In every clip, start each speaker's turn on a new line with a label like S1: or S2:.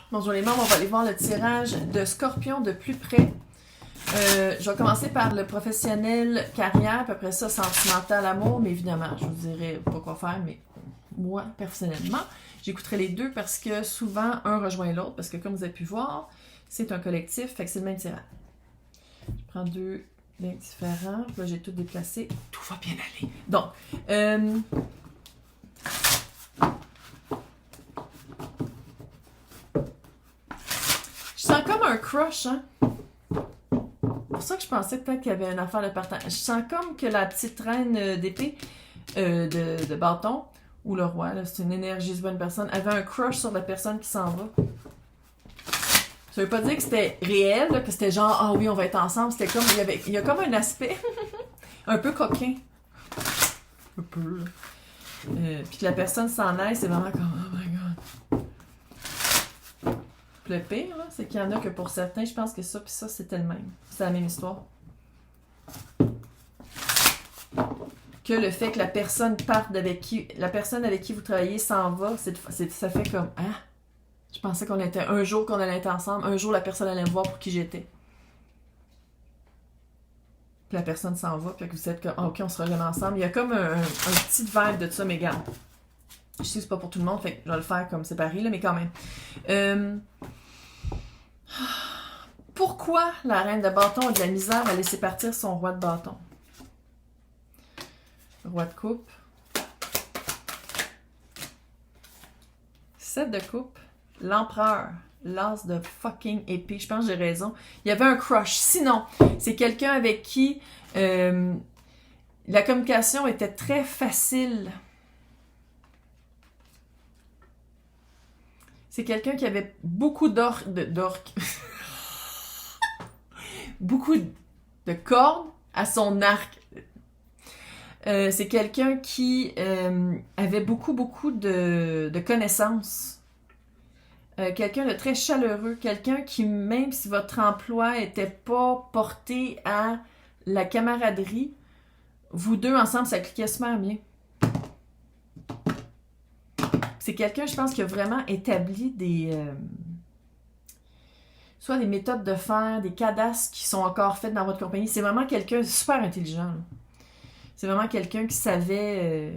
S1: Bonjour les membres, on va aller voir le tirage de Scorpion de plus près. Je vais commencer par le professionnel carrière, puis après ça sentimental amour, mais évidemment, je vous dirai pas quoi faire, mais moi, personnellement, j'écouterai les deux parce que souvent, un rejoint l'autre, parce que comme vous avez pu voir, c'est un collectif, fait que c'est le même tirage. Je prends deux liens différents, là j'ai tout déplacé, tout va bien aller. Donc, je sens comme un crush, hein? C'est pour ça que je pensais peut-être qu'il y avait une affaire de partage. Je sens comme que la petite reine d'épée, de bâton, ou le roi, là, c'est une énergie de bonne personne, avait un crush sur la personne qui s'en va. Ça veut pas dire que c'était réel, là, que c'était genre, ah oui, on va être ensemble. C'était comme, il y a comme un aspect un peu coquin. Un peu. Puis que la personne s'en aille, c'est vraiment comme, oh my god. Le pire, là, c'est qu'il y en a que pour certains, je pense que ça puis ça, c'était le même. C'est la même histoire. Que le fait que la personne parte avec qui, la personne avec qui vous travaillez s'en va, ça fait comme, ah, je pensais qu'on était, un jour qu'on allait être ensemble, un jour la personne allait me voir pour qui j'étais. Puis la personne s'en va, puis que vous êtes comme, ah, ok, on sera jamais ensemble. Il y a comme un petit vibe de ça, mais regarde. Je sais que c'est pas pour tout le monde, fait que je vais le faire comme séparé, là, mais quand même. Pourquoi la reine de bâton a de la misère à laisser partir son roi de bâton? Roi de coupe. 7 de coupe. L'empereur. L'as de fucking épée. Je pense que j'ai raison. Il y avait un crush. Sinon, c'est quelqu'un avec qui la communication était très facile. C'est quelqu'un qui avait beaucoup d'orques. Beaucoup de cordes à son arc. C'est quelqu'un qui avait beaucoup de connaissances. Quelqu'un de très chaleureux. Quelqu'un qui, même si votre emploi n'était pas porté à la camaraderie, vous deux ensemble, ça cliquait super bien. C'est quelqu'un, je pense, qui a vraiment établi soit des méthodes de faire, des cadastres qui sont encore faites dans votre compagnie. C'est vraiment quelqu'un de super intelligent. Là. C'est vraiment quelqu'un qui savait,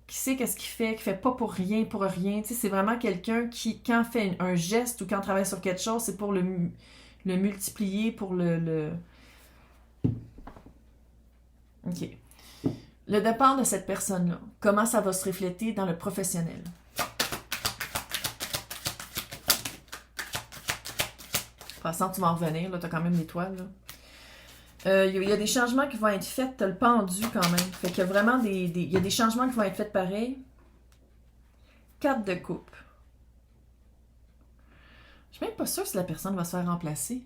S1: qui sait qu'est-ce qu'il fait, qui fait pas pour rien. Tu sais, c'est vraiment quelqu'un qui, quand fait un geste ou quand travaille sur quelque chose, c'est pour le multiplier, pour le... OK. Le départ de cette personne-là, comment ça va se refléter dans le professionnel? Passant, tu vas en revenir, là, t'as quand même l'étoile, là. Il y a des changements qui vont être faits, t'as le pendu quand même. Fait qu'il y a vraiment il y a des changements qui vont être faits pareil. 4 de coupe. Je suis même pas sûre si la personne va se faire remplacer.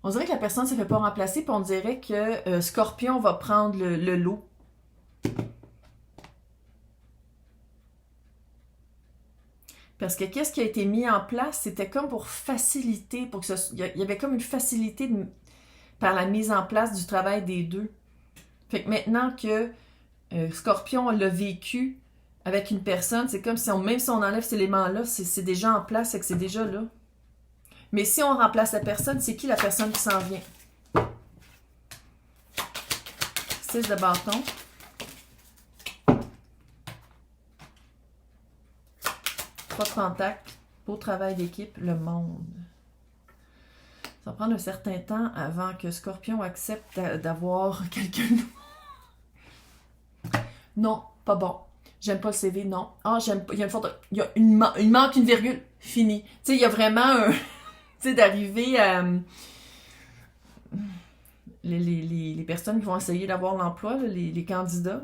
S1: On dirait que la personne ne se fait pas remplacer, puis on dirait que Scorpion va prendre le lot. Parce que qu'est-ce qui a été mis en place, c'était comme pour faciliter, il y avait comme une facilité par la mise en place du travail des deux. Fait que maintenant que Scorpion l'a vécu avec une personne, c'est comme si même si on enlève cet élément-là, c'est déjà en place, c'est que c'est déjà là. Mais si on remplace la personne, c'est qui la personne qui s'en vient? 6 de bâton. 3 de pentacle. Beau travail d'équipe, le monde. Ça va prendre un certain temps avant que Scorpion accepte d'avoir quelqu'un de nouveau. Non, pas bon. J'aime pas le CV, non. Ah, j'aime pas. Il y a une faute. Il manque une virgule. Fini. Tu sais, il y a vraiment un. Tu sais, d'arriver à. Les personnes qui vont essayer d'avoir l'emploi, là, les candidats.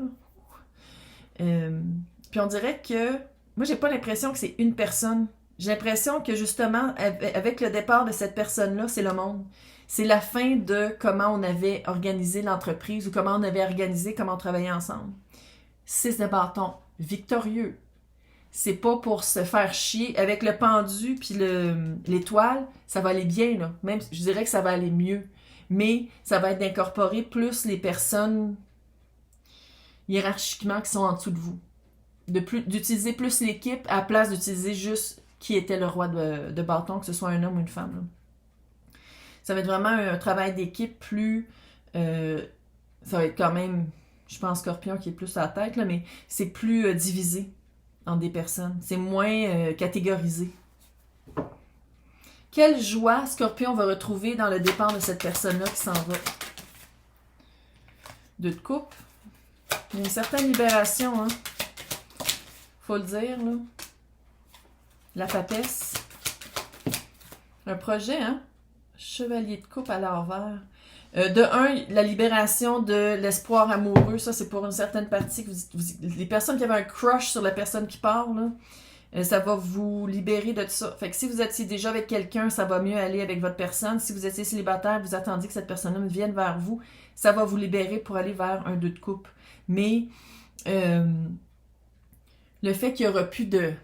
S1: Puis on dirait que. Moi, j'ai pas l'impression que c'est une personne. J'ai l'impression que justement, avec le départ de cette personne-là, c'est le monde. C'est la fin de comment on avait organisé l'entreprise ou comment on avait organisé comment on travaillait ensemble. 6 de bâton, victorieux. C'est pas pour se faire chier. Avec le pendu puis l'étoile, ça va aller bien, là. Même, je dirais que ça va aller mieux. Mais ça va être d'incorporer plus les personnes hiérarchiquement qui sont en dessous de vous. D'utiliser plus l'équipe à la place d'utiliser juste qui était le roi de bâton, que ce soit un homme ou une femme. Là. Ça va être vraiment un travail d'équipe plus... ça va être quand même, je pense, Scorpion qui est plus à la tête, là, mais c'est plus divisé en des personnes. C'est moins catégorisé. Quelle joie Scorpion va retrouver dans le départ de cette personne-là qui s'en va? 2 de coupe. Il y a une certaine libération, hein. Faut le dire, là. La papesse. Un projet, hein. Chevalier de coupe à l'envers. De un, la libération de l'espoir amoureux, ça c'est pour une certaine partie. Les personnes qui avaient un crush sur la personne qui part, là, ça va vous libérer de tout ça. Fait que si vous étiez déjà avec quelqu'un, ça va mieux aller avec votre personne. Si vous étiez célibataire, vous attendiez que cette personne-là vienne vers vous, ça va vous libérer pour aller vers un 2 de coupe. Mais le fait qu'il n'y aura plus de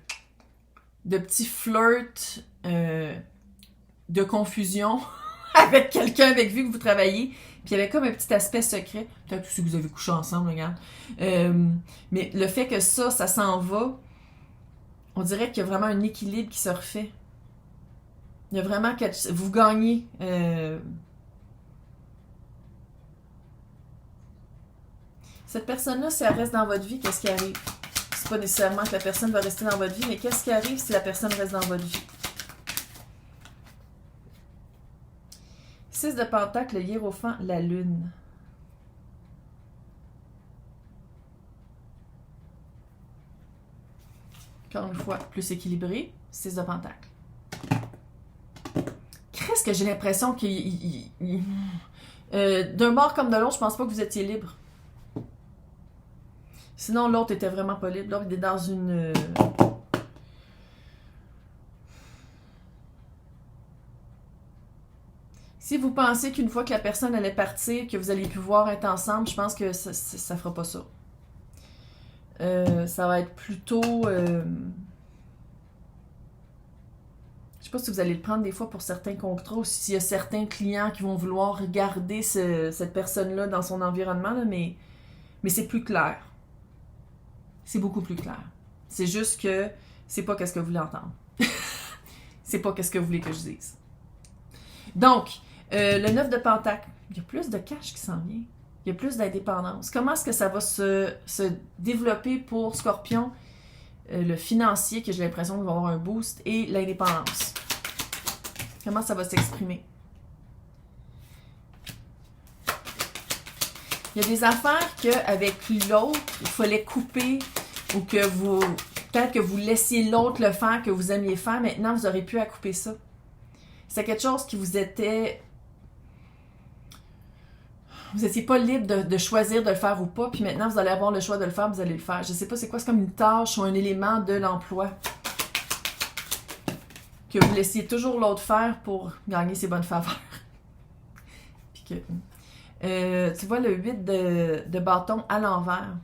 S1: petits flirts de confusion avec quelqu'un avec qui vous travaillez, puis il y avait comme un petit aspect secret, peut-être aussi que vous avez couché ensemble, regarde. Mais le fait que ça s'en va, on dirait qu'il y a vraiment un équilibre qui se refait. Il y a vraiment que vous gagnez. Cette personne-là, si elle reste dans votre vie, qu'est-ce qui arrive? C'est pas nécessairement que la personne va rester dans votre vie, mais qu'est-ce qui arrive si la personne reste dans votre vie? 6 de Pentacle, le hiérophant, la lune. Encore une fois, plus équilibré. 6 de Pentacle. Qu'est-ce que j'ai l'impression qu'il... d'un bord comme de l'autre, je pense pas que vous étiez libre. Sinon, l'autre était vraiment pas libre. L'autre était dans une... Si vous pensez qu'une fois que la personne allait partir, que vous allez pouvoir être ensemble, je pense que ça fera pas ça. Ça va être plutôt... je sais pas si vous allez le prendre des fois pour certains contrats ou s'il y a certains clients qui vont vouloir garder cette personne-là dans son environnement, là, mais c'est plus clair. C'est beaucoup plus clair. C'est juste que c'est pas qu'est-ce que vous voulez entendre. C'est pas qu'est-ce que vous voulez que je dise. Donc, le 9 de Pentacle, il y a plus de cash qui s'en vient. Il y a plus d'indépendance. Comment est-ce que ça va se développer pour Scorpion? Le financier, que j'ai l'impression qu'il va avoir un boost, et l'indépendance. Comment ça va s'exprimer? Il y a des affaires qu'avec l'autre, il fallait couper ou que vous... Peut-être que vous laissiez l'autre le faire, que vous aimiez faire. Maintenant, vous n'aurez plus à couper ça. C'est quelque chose qui vous était... Vous n'étiez pas libre de choisir de le faire ou pas, puis maintenant, vous allez avoir le choix de le faire, vous allez le faire. Je ne sais pas c'est quoi, c'est comme une tâche ou un élément de l'emploi. Que vous laissiez toujours l'autre faire pour gagner ses bonnes faveurs. Puis que... tu vois le 8 de bâton à l'envers.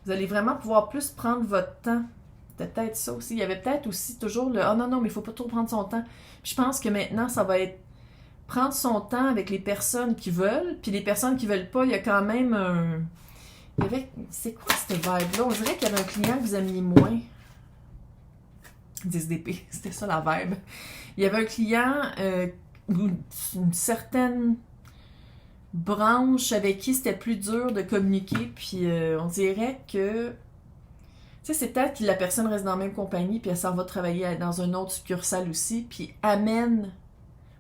S1: Vous allez vraiment pouvoir plus prendre votre temps. C'était peut-être ça aussi. Il y avait peut-être aussi toujours le « Ah non, non, mais il ne faut pas trop prendre son temps ». Puis je pense que maintenant, ça va être prendre son temps avec les personnes qui veulent, puis les personnes qui veulent pas, il y a quand même un... Il y avait... C'est quoi cette vibe-là? On dirait qu'il y avait un client que vous aimiez moins. 10 d'épée, c'était ça la vibe. Il y avait un client, une certaine branche avec qui c'était plus dur de communiquer, puis on dirait que... Tu sais, c'est peut-être que la personne reste dans la même compagnie, puis elle s'en va travailler dans une autre succursale aussi, puis amène...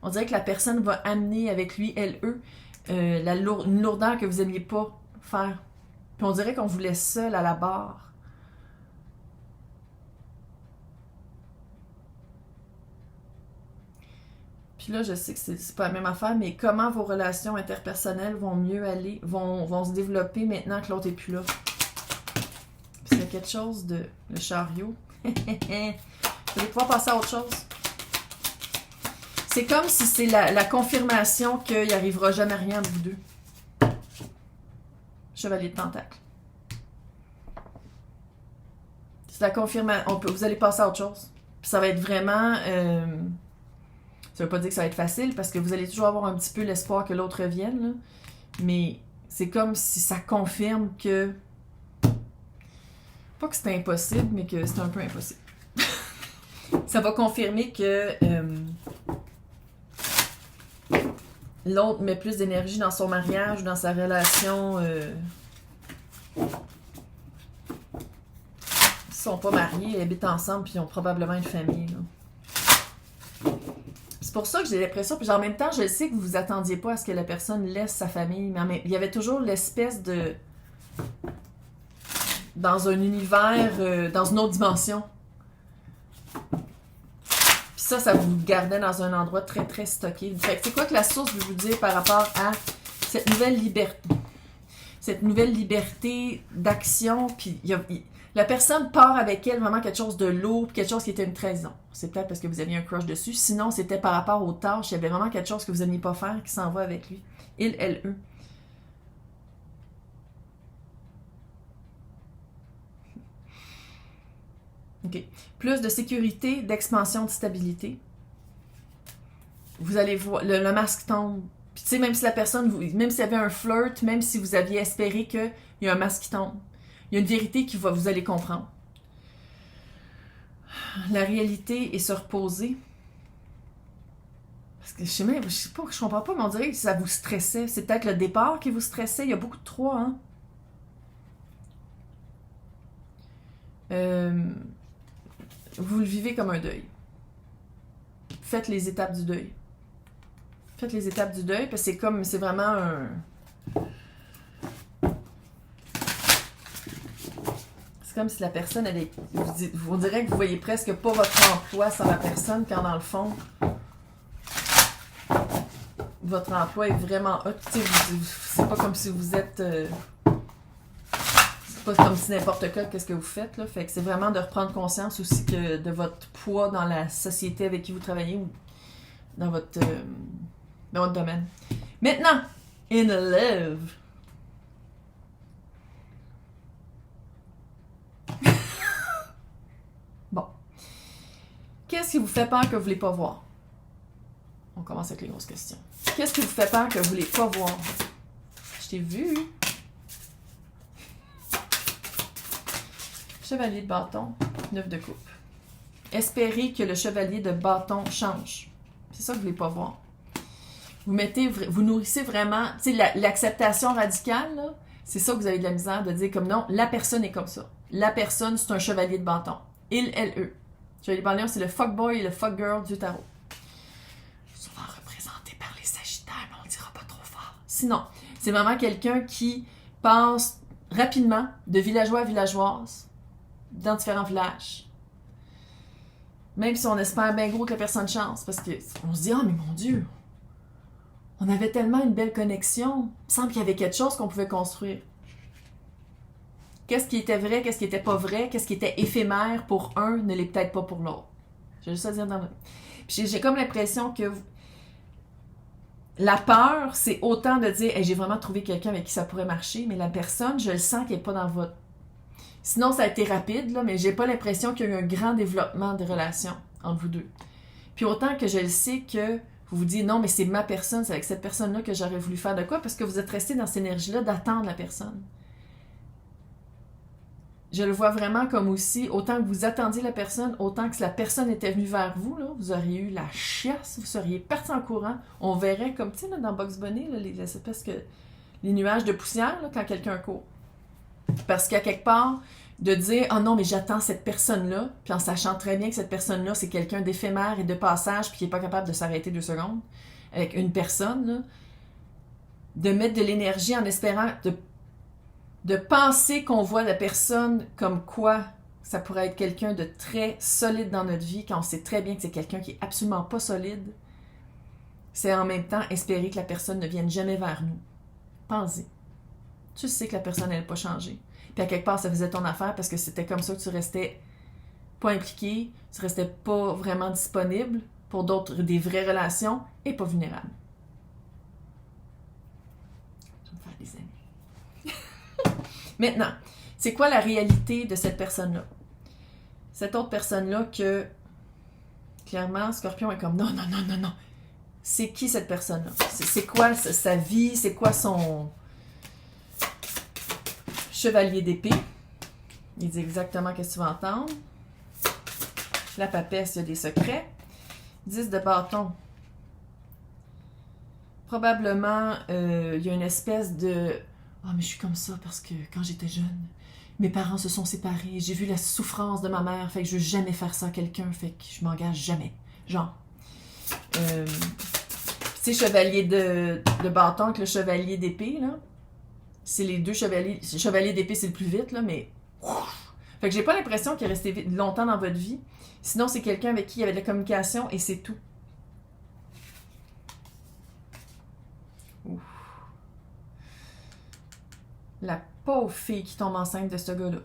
S1: On dirait que la personne va amener avec lui, elle, eux, une lourdeur que vous n'aimiez pas faire. Puis on dirait qu'on vous laisse seul à la barre. Puis là, je sais que c'est pas la même affaire, mais comment vos relations interpersonnelles vont mieux aller, vont se développer maintenant que l'autre n'est plus là. Puis c'est quelque chose de... Le chariot. Vous allez pouvoir passer à autre chose. C'est comme si c'est la confirmation qu'il n'arrivera jamais rien de vous deux. Chevalier de Pentacle. C'est la confirmation. Vous allez passer à autre chose. Puis ça va être vraiment... ça veut pas dire que ça va être facile, parce que vous allez toujours avoir un petit peu l'espoir que l'autre revienne. Là. Mais c'est comme si ça confirme que... Pas que c'est impossible, mais que c'est un peu impossible. Ça va confirmer que l'autre met plus d'énergie dans son mariage ou dans sa relation. Ils sont pas mariés, ils habitent ensemble puis ils ont probablement une famille. Là. C'est pour ça que j'ai l'impression, puis en même temps, je sais que vous vous attendiez pas à ce que la personne laisse sa famille, mais il y avait toujours l'espèce de... dans un univers, dans une autre dimension. Puis ça vous gardait dans un endroit très, très stocké. Fait que c'est quoi que la source veut vous dire par rapport à cette nouvelle liberté? Cette nouvelle liberté d'action, puis la personne part avec elle vraiment quelque chose de lourd, quelque chose qui était une trahison. C'est peut-être parce que vous aviez un crush dessus. Sinon, c'était par rapport aux tâches. Il y avait vraiment quelque chose que vous n'aimiez pas faire qui s'en va avec lui. Il, elle, eux. OK. Plus de sécurité, d'expansion, de stabilité. Vous allez voir, le masque tombe. Puis tu sais, même si la personne, même s'il y avait un flirt, même si vous aviez espéré qu'il y a un masque qui tombe, il y a une vérité qui va, vous allez comprendre. La réalité est se reposer. Parce que je sais pas, je comprends pas, mais on dirait que ça vous stressait. C'est peut-être le départ qui vous stressait. Il y a beaucoup de 3, hein. Vous le vivez comme un deuil. Faites les étapes du deuil. Faites les étapes du deuil, parce que c'est vraiment un... C'est comme si la personne, elle est... Vous dirait que vous voyez presque pas votre emploi sans la personne, quand dans le fond, votre emploi est vraiment hot. C'est pas comme si vous êtes... c'est pas comme si n'importe quoi, qu'est-ce que vous faites, là. Fait que c'est vraiment de reprendre conscience aussi que de votre poids dans la société avec qui vous travaillez ou dans votre domaine. Maintenant, in love. Bon. Qu'est-ce qui vous fait peur que vous ne voulez pas voir? On commence avec les grosses questions. Qu'est-ce qui vous fait peur que vous ne voulez pas voir? Je t'ai vu. Chevalier de bâton, 9 de coupe. Espérez que le chevalier de bâton change. C'est ça que vous ne voulez pas voir. Vous nourrissez vraiment, tu sais, l'acceptation radicale, là, c'est ça que vous avez de la misère de dire comme non, la personne est comme ça. La personne, c'est un chevalier de bâton. Il, elle, eux. Chevalier de bâton, c'est le fuckboy et le fuckgirl du tarot. Souvent représenté par les sagittaires, mais on ne dira pas trop fort. Sinon, c'est vraiment quelqu'un qui passe rapidement de villageois à villageoise dans différents villages. Même si on espère bien gros que la personne change, parce qu'on se dit « Ah, mais mon Dieu, on avait tellement une belle connexion, il semble qu'il y avait quelque chose qu'on pouvait construire. » Qu'est-ce qui était vrai, qu'est-ce qui était pas vrai, qu'est-ce qui était éphémère pour un ne l'est peut-être pas pour l'autre. J'ai juste à dire dans le... Puis j'ai comme l'impression que la peur, c'est autant de dire hey, « J'ai vraiment trouvé quelqu'un avec qui ça pourrait marcher », mais la personne, je le sens qu'elle n'est pas dans votre... Sinon, ça a été rapide, là, mais j'ai pas l'impression qu'il y a eu un grand développement de relations entre vous deux. Puis autant que je le sais que vous vous dites non, mais c'est ma personne, c'est avec cette personne-là que j'aurais voulu faire de quoi, parce que vous êtes resté dans cette énergie-là d'attendre la personne. Je le vois vraiment comme aussi, autant que vous attendiez la personne, autant que si la personne était venue vers vous, là, vous auriez eu la chiasse, vous seriez parti en courant. On verrait comme, tu sais, dans Bugs Bunny, là, les nuages de poussière là, quand quelqu'un court. Parce qu'à quelque part, de dire « Ah non, mais j'attends cette personne-là », puis en sachant très bien que cette personne-là, c'est quelqu'un d'éphémère et de passage, puis qui n'est pas capable de s'arrêter 2 secondes, avec une personne, là, de mettre de l'énergie en espérant de penser qu'on voit la personne comme quoi ça pourrait être quelqu'un de très solide dans notre vie, quand on sait très bien que c'est quelqu'un qui est absolument pas solide, c'est en même temps espérer que la personne ne vienne jamais vers nous. Pensez. Tu sais que la personne n'allait pas changer. Puis à quelque part, ça faisait ton affaire parce que c'était comme ça que tu restais pas impliqué, tu restais pas vraiment disponible pour des vraies relations et pas vulnérable. Je vais me faire des amis. Maintenant, c'est quoi la réalité de cette personne-là? Cette autre personne-là que, clairement, Scorpion est comme non, non, non, non, non. C'est qui cette personne-là? C'est quoi sa vie? C'est quoi son... Chevalier d'épée. Il dit exactement qu'est-ce que tu vas entendre. La papesse, il y a des secrets. 10 de bâton. Probablement, il y a une espèce de... « Ah, mais je suis comme ça parce que quand j'étais jeune, mes parents se sont séparés. J'ai vu la souffrance de ma mère, fait que je veux jamais faire ça à quelqu'un, fait que je m'engage jamais. » Genre. Tu sais, chevalier de bâton avec le chevalier d'épée, là. C'est les deux chevaliers. Chevalier d'épée, c'est le plus vite, là, mais... Fait que j'ai pas l'impression qu'il est resté longtemps dans votre vie. Sinon, c'est quelqu'un avec qui il y avait de la communication et c'est tout. Ouf. La pauvre fille qui tombe enceinte de ce gars-là.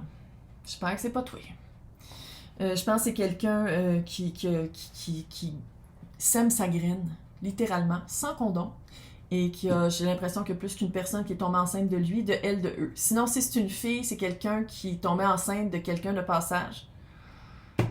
S1: J'espère que c'est pas toi. Je pense que c'est quelqu'un qui sème sa graine, littéralement, sans condom. Et j'ai l'impression qu'il y a plus qu'une personne qui est tombée enceinte de lui, de elle, de eux. Sinon, si c'est une fille, c'est quelqu'un qui tombait enceinte de quelqu'un de passage. Je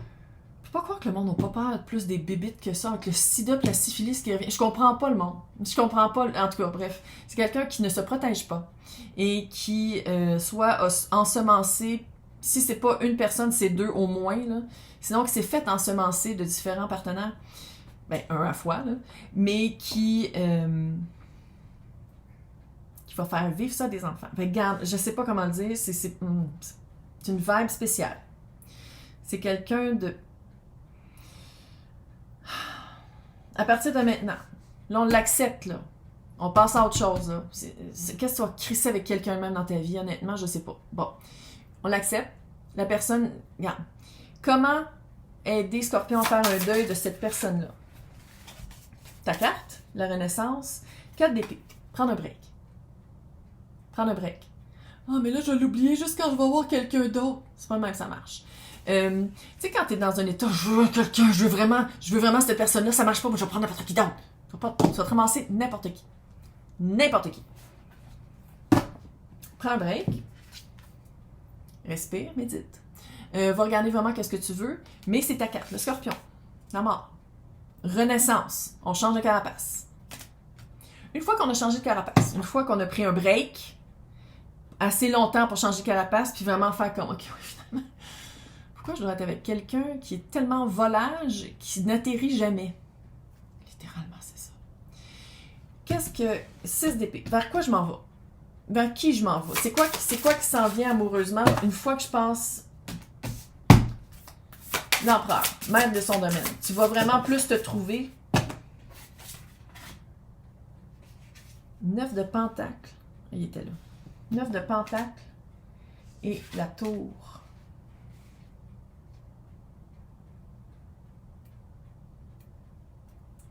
S1: peux pas croire que le monde n'a pas peur plus des bébites que ça, avec le sida et la syphilis qui revient. Je comprends pas le monde. Je comprends pas, en tout cas, bref. C'est quelqu'un qui ne se protège pas et qui soit ensemencé, si c'est pas une personne, c'est deux au moins, là. Sinon, qui s'est fait ensemencer de différents partenaires, ben, un à fois, là, mais qui va faire vivre ça à des enfants. Regarde, je sais pas comment le dire, c'est une vibe spéciale. C'est quelqu'un de... À partir de maintenant, là, on l'accepte, là. On passe à autre chose, là. Qu'est-ce que tu vas crisser avec quelqu'un de même dans ta vie, honnêtement, je sais pas. Bon, on l'accepte. La personne... Regarde. Comment aider Scorpion à faire un deuil de cette personne-là? Ta carte, la Renaissance, 4 d'épée. Prendre un break. Prendre un break. Ah, oh, mais là, je vais l'oublier juste quand je vais voir quelqu'un d'autre. C'est pas le même que ça marche. Tu sais, quand t'es dans un état, je veux quelqu'un, je veux vraiment cette personne-là, ça marche pas, moi je vais prendre n'importe qui d'autre. Tu vas te ramasser n'importe qui. N'importe qui. Prends un break. Respire, médite. Va regarder vraiment qu'est-ce que tu veux, mais c'est ta carte, le Scorpion. La mort. Renaissance. On change de carapace. Une fois qu'on a changé de carapace, une fois qu'on a pris un break, assez longtemps pour changer de carapace, puis vraiment faire comme, ok, finalement, pourquoi je dois être avec quelqu'un qui est tellement volage, qui n'atterrit jamais? Littéralement, c'est ça. Qu'est-ce que... 6 d'épée. Vers quoi je m'en vais? Vers qui je m'en vais? C'est quoi qui s'en vient amoureusement une fois que je passe... L'empereur, maître de son domaine. Tu vas vraiment plus te trouver. 9 de pentacle. Il était là. 9 de pentacle et la tour.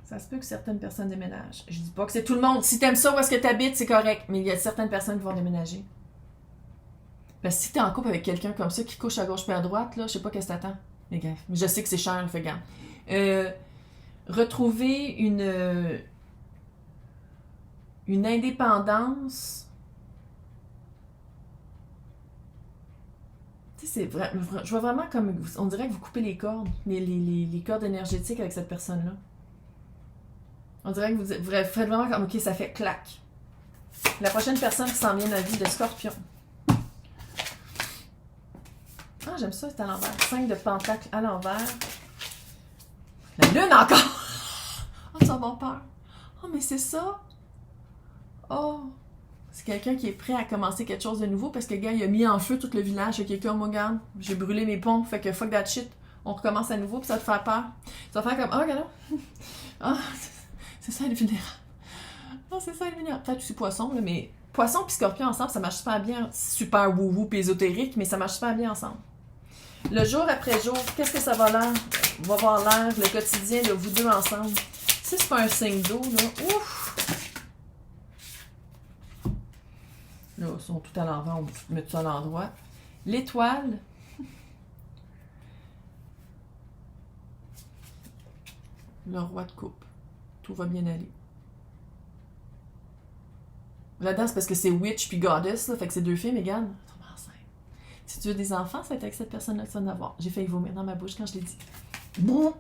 S1: Ça se peut que certaines personnes déménagent. Je dis pas que c'est tout le monde. Si t'aimes ça où est-ce que t'habites, c'est correct. Mais il y a certaines personnes qui vont déménager. Parce que si t'es en couple avec quelqu'un comme ça qui couche à gauche puis à droite, là, je sais pas qu'est-ce que t'attends. Mais gaffe. Je sais que c'est cher, fait garde. Retrouver une indépendance. Tu sais, c'est vrai. Je vois vraiment comme. On dirait que vous coupez les cordes. Les cordes énergétiques avec cette personne-là. On dirait que vous faites vraiment comme. Ok, ça fait clac. La prochaine personne qui s'en vient dans la vie de Scorpion. Ah, j'aime ça, c'est à l'envers. 5 de pentacle à l'envers. La lune encore! Oh, ça va peur. Oh, mais c'est ça. Oh. C'est quelqu'un qui est prêt à commencer quelque chose de nouveau parce que le gars, il a mis en feu tout le village. Il est comme, oh, regarde, j'ai brûlé mes ponts, fait que fuck that shit. On recommence à nouveau, puis ça va te faire peur. Ça va faire comme, oh, regarde là. Ah, c'est ça, elle est vulnérable. Non, c'est ça, elle est vulnérable. Peut-être aussi poisson, là, mais poisson puis scorpion ensemble, ça marche super bien. Super wou-wou puis ésotérique, mais ça marche super bien ensemble. Le jour après jour, qu'est-ce que ça va l'air? Va avoir l'air, le quotidien de vous deux ensemble. Si c'est pas un signe d'eau, là, ouf! Là, ils sont tout à l'envers, on va mettre ça à l'endroit. L'étoile. Le roi de coupe. Tout va bien aller. Là-dedans, c'est parce que c'est Witch puis Goddess, là, fait que c'est deux filles, mais regarde, elles sont enceintes. Si tu veux des enfants, ça va être avec cette personne-là que tu vas en avoir. J'ai failli vomir dans ma bouche quand je l'ai dit. Bon!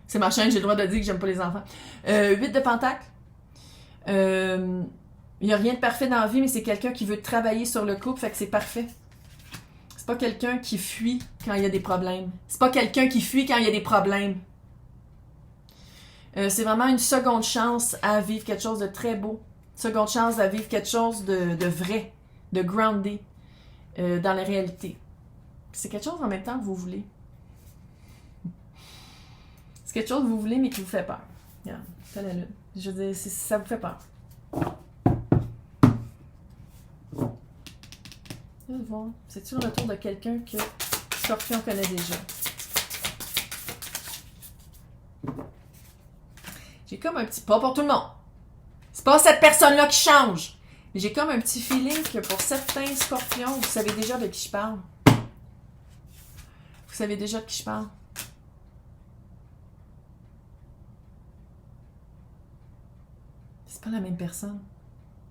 S1: C'est ma chaîne, j'ai le droit de dire que j'aime pas les enfants. 8 de pentacle. Il n'y a rien de parfait dans la vie, mais c'est quelqu'un qui veut travailler sur le couple, fait que c'est parfait. C'est pas quelqu'un qui fuit quand il y a des problèmes. C'est pas quelqu'un qui fuit quand il y a des problèmes. C'est vraiment une seconde chance à vivre quelque chose de très beau. Seconde chance à vivre quelque chose de vrai, de groundé dans la réalité. C'est quelque chose en même temps que vous voulez. C'est quelque chose que vous voulez, mais qui vous fait peur. Regarde, c'est la lune. Je veux dire, ça vous fait peur. Je vais voir. C'est-tu le retour de quelqu'un que Scorpion connaît déjà? J'ai comme un petit... Pas pour tout le monde. C'est pas cette personne-là qui change. Mais j'ai comme un petit feeling que pour certains Scorpions, vous savez déjà de qui je parle. Vous savez déjà de qui je parle. C'est pas la même personne.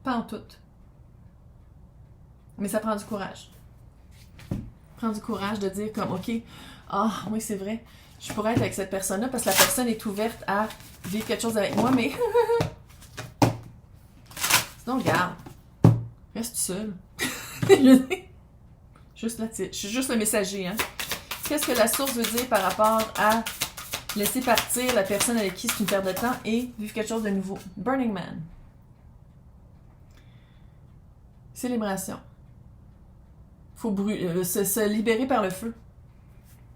S1: Pas en tout. Mais ça prend du courage. Ça prend du courage de dire comme, OK, ah oui, c'est vrai, je pourrais être avec cette personne-là parce que la personne est ouverte à vivre quelque chose avec moi, mais... Sinon, regarde. Reste seul. Juste je suis juste le messager, hein. Qu'est-ce que la source veut dire par rapport à laisser partir la personne avec qui c'est une perte de temps et vivre quelque chose de nouveau? Burning Man. Célébration. Faut se libérer par le feu.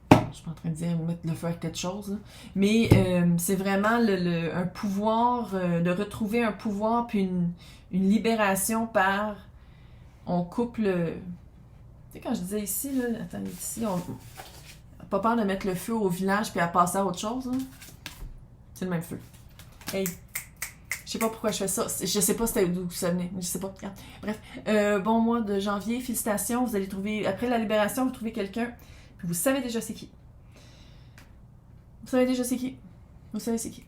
S1: Je suis pas en train de dire mettre le feu avec quelque chose, là. Mais c'est vraiment un pouvoir, de retrouver un pouvoir puis une libération par... On coupe le... Tu sais, quand je disais ici, là, attendez, ici, on n'a pas peur de mettre le feu au village puis à passer à autre chose, là. C'est le même feu. Hey! Je sais pas pourquoi je fais ça. Je sais pas d'où ça venait. Je sais pas. Regarde. Bref. Bon mois de janvier. Félicitations. Vous allez trouver... Après la libération, vous trouvez quelqu'un. Puis vous savez déjà c'est qui. Vous savez déjà c'est qui. Vous savez c'est qui.